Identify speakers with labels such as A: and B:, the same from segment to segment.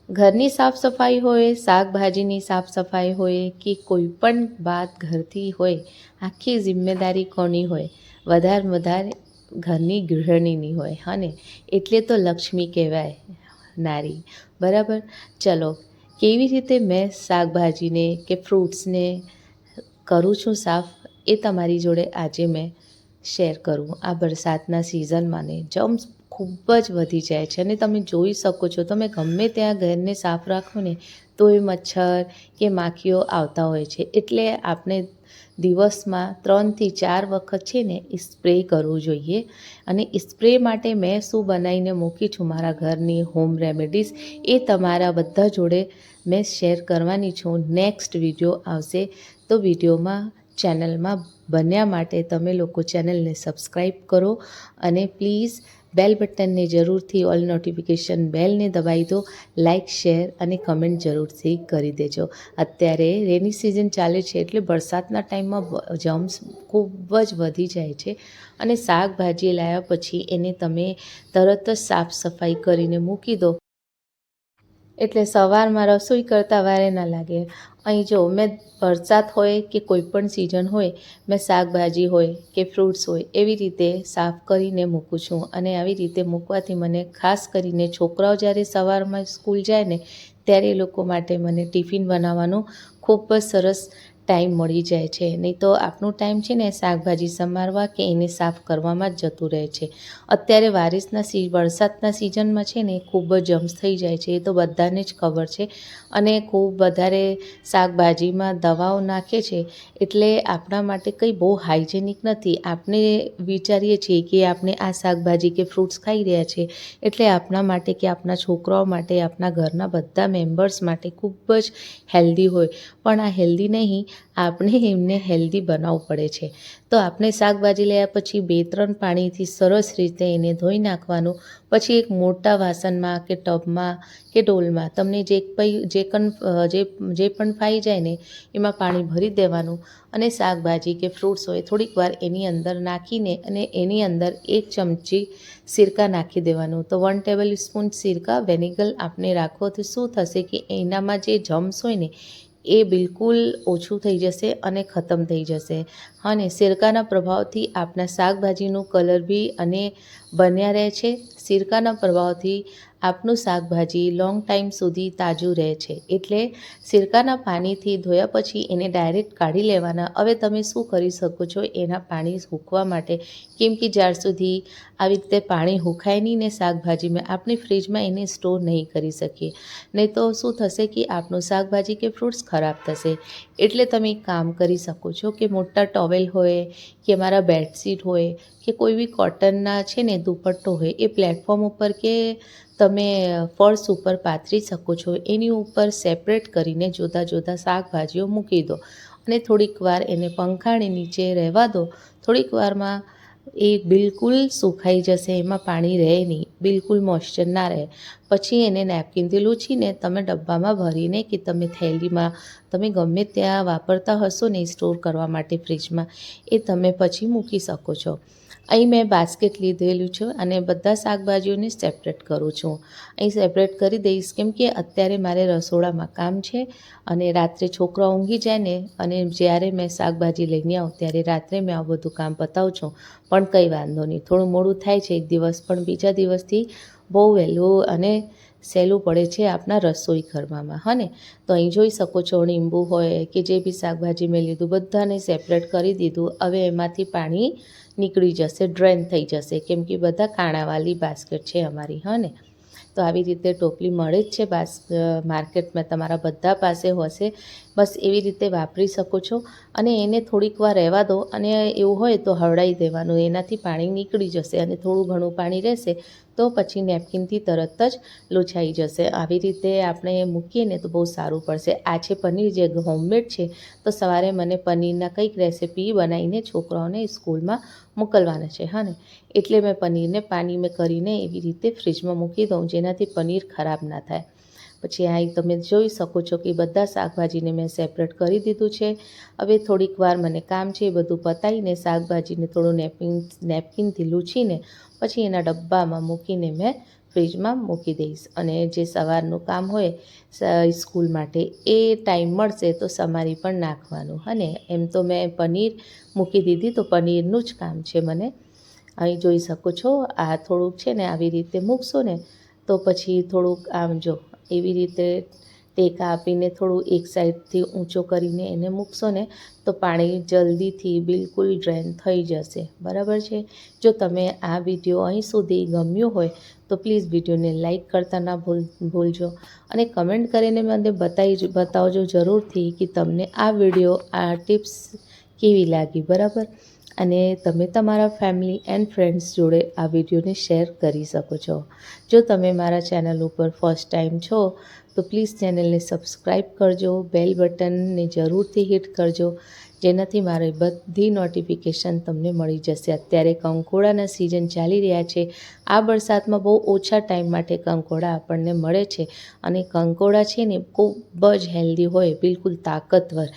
A: ઘરની સાફ સફાઈ હોય, શાકભાજીની સાફ સફાઈ હોય કે કોઈ પણ વાત ઘરથી હોય, આખી જિમ્મેદારી કોની હોય? વધારે ઘરની ગૃહિણીની હોય હા ને. એટલે તો લક્ષ્મી કહેવાય નારી, બરાબર. ચલો, કેવી રીતે મેં શાકભાજીને કે ફ્રૂટ્સને કરું છું સાફ, એ તમારી જોડે આજે મેં શેર કરું. આ વરસાદના સિઝનમાં ને જમ્સ ખૂબ જ વધી જાય છે અને તમે જોઈ શકો છો, તમે ગમે ત્યાં ઘરને સાફ રાખો ને તો એ મચ્છર કે માખીઓ આવતા હોય છે. એટલે આપણે દિવસમાં 3થી 4 વખત છે ને સ્પ્રે કરવું જોઈએ. અને સ્પ્રે માટે મેં શું બનાવીને મૂકી છું મારા ઘરની હોમ રેમેડીઝ, એ તમારા બધા જોડે મેં શેર કરવાની છું. નેક્સ્ટ વિડીયો આવશે તો વિડીયોમાં ચેનલમાં બન્યા માટે તમે લોકો ચેનલને સબસ્ક્રાઈબ કરો અને પ્લીઝ બેલ બટનને જરૂરથી ઓલ નોટિફિકેશન બેલને દબાવી દો. લાઇક, શેર અને કમેન્ટ જરૂરથી કરી દેજો. અત્યારે રેની સિઝન ચાલે છે એટલે વરસાદના ટાઈમમાં જમ્સ ખૂબ જ વધી જાય છે. અને શાકભાજી લાવ્યા પછી એને તમે તરત જ સાફ સફાઈ કરીને મૂકી દો એટલે સવારમાં રસોઈ કરતાં વારે ના લાગે. અહીં જો મેં વરસાદ હોય કે કોઈ પણ સિઝન હોય, મેં શાકભાજી હોય કે ફ્રૂટ્સ હોય એવી રીતે સાફ કરીને મૂકું છું. અને આવી રીતે મૂકવાથી મને ખાસ કરીને છોકરાઓ જ્યારે સવારમાં સ્કૂલ જાય ને ત્યારે એ લોકો માટે મને ટિફિન બનાવવાનું ખૂબ જ સરસ ટાઈમ મળી જાય છે. નહીં તો આપણું ટાઈમ છે ને શાકભાજી સમારવા કે એને સાફ કરવામાં જ જતું રહે છે. અત્યારે વરસાદના સિઝનમાં છે ને ખૂબ જ જમ્સ થઈ જાય છે, એ તો બધાને જ ખબર છે. અને ખૂબ વધારે શાકભાજીમાં દવાઓ નાખે છે એટલે આપણા માટે કંઈ બહુ હાઇજેનિક નથી. આપણે વિચારીએ છીએ કે આપણે આ શાકભાજી કે ફ્રૂટ્સ ખાઈ રહ્યા છીએ એટલે આપણા માટે કે આપણા છોકરાઓ માટે, આપણા ઘરના બધા મેમ્બર્સ માટે ખૂબ જ હેલ્ધી હોય. પણ આ હેલ્ધી નહીં, આપણે એમને હેલ્ધી બનાવવું પડે છે. તો આપણે શાકભાજી લયા પછી 2-3 પાણીથી સરસ રીતે એને ધોઈ નાખવાનું. પછી એક મોટા વાસણમાં કે ટબમાં કે ડોલમાં તમને જે પણ ફાઈ જાય ને એમાં પાણી ભરી દેવાનું. અને શાકભાજી કે ફ્રૂટ્સ હોય થોડીક વાર એની અંદર નાખીને અને એની અંદર 1 ચમચી સિરકા નાખી દેવાનું. તો 1 ટેબલ સ્પૂન સિરકા વિનેગર આપણે રાખો તો શું થશે કે એનામાં જે જમ્સ હોય ને એ બિલકુલ ઓછું થઈ જશે અને ખતમ થઈ જશે. અને સિરકાના પ્રભાવથી આપણા શાકભાજીનું કલર બી અને બન્યા રહે છે. સિરકાના પ્રભાવથી આપનું શાકભાજી લોંગ ટાઈમ સુધી તાજું રહે છે. એટલે સિરકાના પાણીથી ધોયા પછી એને ડાયરેક્ટ કાઢી લેવાના. હવે તમે શું કરી શકો છો એના પાણી સૂકવા માટે, કેમ કે જ્યાર સુધી આવી રીતે પાણી સુકાય નહીં ને શાકભાજીમાં, આપણે ફ્રીજમાં એને સ્ટોર નહીં કરી શકીએ. નહીં તો શું થશે કે આપણું શાકભાજી કે ફ્રૂટ્સ ખરાબ થશે. એટલે તમે એક કામ કરી શકો છો કે મોટા ટોવેલ હોય કે અમારા બેડશીટ હોય કે કોઈ બી કોટનના છે ને દુપટ્ટો હોય એ પ્લેટફોર્મ ઉપર કે તમે ફર્શ ઉપર પાથરી શકો છો. એની ઉપર સેપરેટ કરીને જુદા શાકભાજીઓ મૂકી દો અને થોડીક વાર એને પંખાની નીચે રહેવા દો. થોડીક વારમાં એ બિલકુલ સુકાઈ જશે, એમાં પાણી રહે નહીં, બિલકુલ મોઇશ્ચર ના રહે. પછી એને નેપકિનથી લૂછીને તમે ડબ્બામાં ભરીને કે તમે થેલીમાં તમે ગમે ત્યાં વાપરતા હશો ને સ્ટોર કરવા માટે ફ્રીજમાં, એ તમે પછી મૂકી શકો છો. અહીં મેં બાસ્કેટ લીધેલું છે અને બધા શાકભાજીઓને સેપરેટ કરું છું. અહીં સેપરેટ કરી દઈશ કેમ કે અત્યારે મારે રસોડામાં કામ છે અને રાત્રે છોકરા ઊંઘી જાય ને અને જ્યારે મેં શાકભાજી લઈને આવું ત્યારે રાત્રે મેં આ બધું કામ પતાવું છું. પણ કંઈ વાંધો નહીં, થોડું મોડું થાય છે એક દિવસ, પણ બીજા દિવસથી બહુ વહેલું અને સહેલું પડે છે આપણા રસોઈ કરવામાં હા ને. તો અહીં જોઈ શકો છો લીંબુ હોય કે જે બી શાકભાજી મેં લીધું બધાને સેપરેટ કરી દીધું. હવે એમાંથી પાણી નીકળી જશે, ડ્રેન થઈ જશે, કેમ કે બધા કાણાવાળી બાસ્કેટ છે અમારી હા ને. તો આવી રીતે ટોપલી મળે જ છે માર્કેટમાં, તમારા બધા પાસે હશે. બસ એવી રીતે વાપરી શકો છો. અને એને થોડીક વાર રહેવા દો અને એવું હોય તો હળગાવી દેવાનું, એનાથી પાણી નીકળી જશે અને થોડું ઘણું પાણી રહેશે તો પછી નેપકિનથી તરત જ લૂછાઈ જશે. આવી રીતે આપણે મૂકીએ ને તો બહુ સારું પડશે. આ છે પનીર જે હોમમેડ છે. તો સવારે મને પનીરના કંઈક રેસીપી બનાવીને છોકરાઓને સ્કૂલમાં મોકલવાના છે હા ને. એટલે મેં પનીરને પાણી કરીને એવી રીતે ફ્રીજમાં મૂકી દઉં જેનાથી પનીર ખરાબ ના થાય. પછી અહીં તમે જોઈ શકો છો કે બધા શાકભાજીને મેં સેપરેટ કરી દીધું છે. હવે થોડીક વાર મને કામ છે, એ બધું પતાવીને શાકભાજીને થોડું નેપકિનથી લૂછીને પછી એના ડબ્બામાં મૂકીને મેં ફ્રીજમાં મૂકી દઈશ. અને જે સવારનું કામ હોય સ્કૂલ માટે એ ટાઈમ મળશે તો સમારી પણ નાખવાનું. અને એમ તો મેં પનીર મૂકી દીધી, તો પનીરનું જ કામ છે મને. અહીં જોઈ શકો છો, આ થોડુંક છે ને આવી રીતે મૂકશો ને તો પછી થોડુંક આમ જો એવી રીતે ટેકા આપીને થોડું એક સાઈડથી ઊંચો કરીને એને મૂકશો ને તો પાણી જલ્દીથી બિલકુલ ડ્રેન થઈ જશે. બરાબર છે. જો તમે આ વિડીયો અહીં સુધી ગમ્યો હોય તો પ્લીઝ વિડીયોને લાઈક કરતા ના ભૂલજો. અને કમેન્ટ કરીને મને બતાવજો જરૂરથી કે તમને આ વિડીયો, આ ટિપ્સ કેવી લાગી. બરાબર. અને તમે તમારા ફેમિલી એન્ડ ફ્રેન્ડ્સ જોડે આ વિડીયોને શેર કરી શકો છો. જો તમે મારા ચેનલ ઉપર ફર્સ્ટ ટાઈમ છો તો પ્લીઝ ચેનલને સબસ્ક્રાઈબ કરજો, બેલ બટનને જરૂરથી હિટ કરજો, જેનાથી મારી બધી નોટિફિકેશન તમને મળી જશે. અત્યારે કંકોડાના સિઝન ચાલી રહ્યા છે. આ વરસાદમાં બહુ ઓછા ટાઈમ માટે કંકોડા આપણને મળે છે. અને કંકોડા છે ને ખૂબ જ હેલ્ધી હોય, બિલકુલ તાકતવર,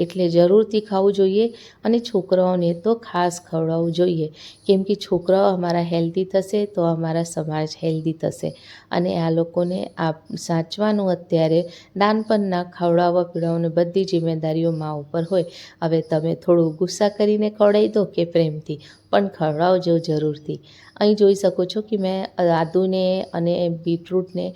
A: એટલે જરૂરથી ખાવું જોઈએ. અને છોકરાઓને તો ખાસ ખવડાવવું જોઈએ, કેમ કે છોકરાઓ અમારા હેલ્ધી થશે તો અમારા સમાજ હેલ્ધી થશે. અને આ લોકોને સાચવાનું અત્યારે નાનપણના ખવડાવવા પીવડાવવાની બધી જિમ્મેદારીઓ મા ઉપર હોય. હવે તમે થોડું ગુસ્સા કરીને ખવડાવી દો કે પ્રેમથી, પણ ખવડાવજો જરૂરથી. અહીં જોઈ શકો છો કે મેં આદુને અને બીટરૂટને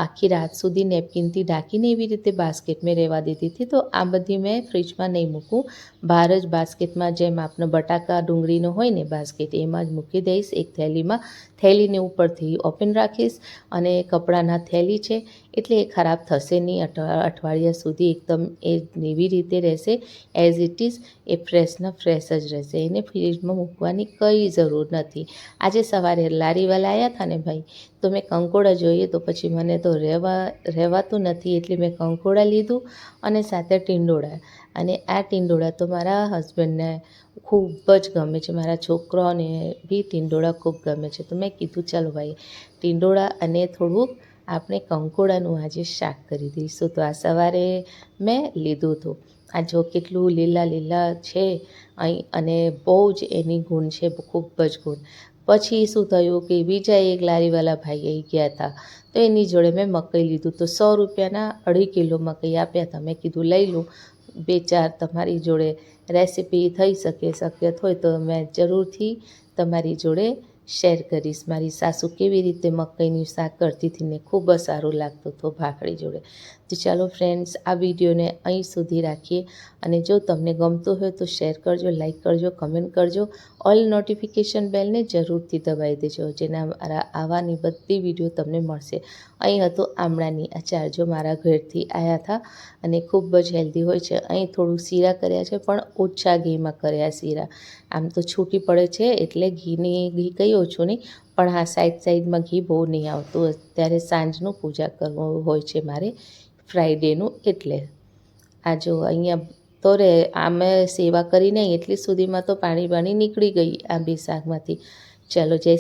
A: આખી રાત સુધી નેપકિનથી ઢાંકીને એવી રીતે બાસ્કેટમાં રહેવા દીધી હતી. તો આ બધી મેં ફ્રીજમાં નહીં મૂકું, બહાર જ બાસ્કેટમાં, જેમ આપણે બટાકા ડુંગળીનો હોય ને બાસ્કેટ, એમાં જ મૂકી દઈશ એક થેલીમાં. થેલીને ઉપરથી ઓપન રાખીશ. અને કપડાના થેલી છે એટલે એ ખરાબ થશે નહીં. અઠવાડિયા સુધી એકદમ એ એવી રીતે રહેશે એઝ ઇટ ઇઝ, એ ફ્રેશના ફ્રેશ જ રહેશે. એને ફ્રીજમાં મૂકવાની કંઈ જરૂર નથી. આજે સવારે લારીવાલા આવ્યા હતા ને ભાઈ, તો મેં કંકોડા જોઈએ તો પછી મને તો રહેવાતું નથી, એટલે મેં કંકોડા લીધું અને સાથે ટીંડોળા. અને આ ટીંડોળા તો મારા હસબન્ડને ખૂબ જ ગમે છે, મારા છોકરાઓને બી ટીંડોળા ખૂબ ગમે છે. તો મેં કીધું ચાલો ભાઈ ટીંડોળા અને થોડુંક આપણે કંકોડાનું આજે શાક કરી દઈશું. તો આ સવારે મેં લીધું હતું. આ જો કેટલું લીલા લીલા છે અહીં, અને બહુ જ એની ગુણ છે, ખૂબ જ ગુણ. પછી શું થયું કે બીજા એક લારીવાલા ભાઈ આવી ગયા હતા, તો એની જોડે મેં મકઈ લીધું. તો 100 રૂપિયાના 2.5 કિલો મકઈ આપ્યા હતા. મેં કીધું લઈ લઉં, 2-4 તમારી જોડે રેસીપી થઈ શકે, શક્ય હોય તો મેં જરૂરથી તમારી જોડે શેર કરીશ. મારી સાસુ કેવી રીતે મકઈનું શાક કરતી હતી ને ખૂબ જ સારું લાગતું હતું ભાખરી જોડે. તો ચાલો ફ્રેન્ડ્સ, આ વિડીયોને અહીં સુધી રાખીએ. અને જો તમને ગમતું હોય તો શેર કરજો, લાઈક કરજો, કમેન્ટ કરજો. ઓલ નોટિફિકેશન બેલને જરૂરથી દબાવી દેજો, જેના મારા આવવાની બધી વિડીયો તમને મળશે. અહીં હતું આમળાની અચાર, જો મારા ઘરથી આવ્યા હતા, અને ખૂબ જ હેલ્ધી હોય છે. અહીં થોડું શીરા કર્યા છે, પણ ઓછા ઘીમાં કર્યા શીરા. આમ તો છૂટી પડે છે એટલે ઘી કંઈ ઓછું નહીં, પણ હા સાઈડમાં ઘી બહુ નહીં આવતું. અત્યારે સાંજનું પૂજા કરવું હોય છે મારે, ફ્રાઈડેનું, એટલે આ જો અહીંયા તો આમે સેવા કરીને એટલી સુધીમાં તો પાણી નીકળી ગઈ આ બે શાકમાંથી. ચાલો જય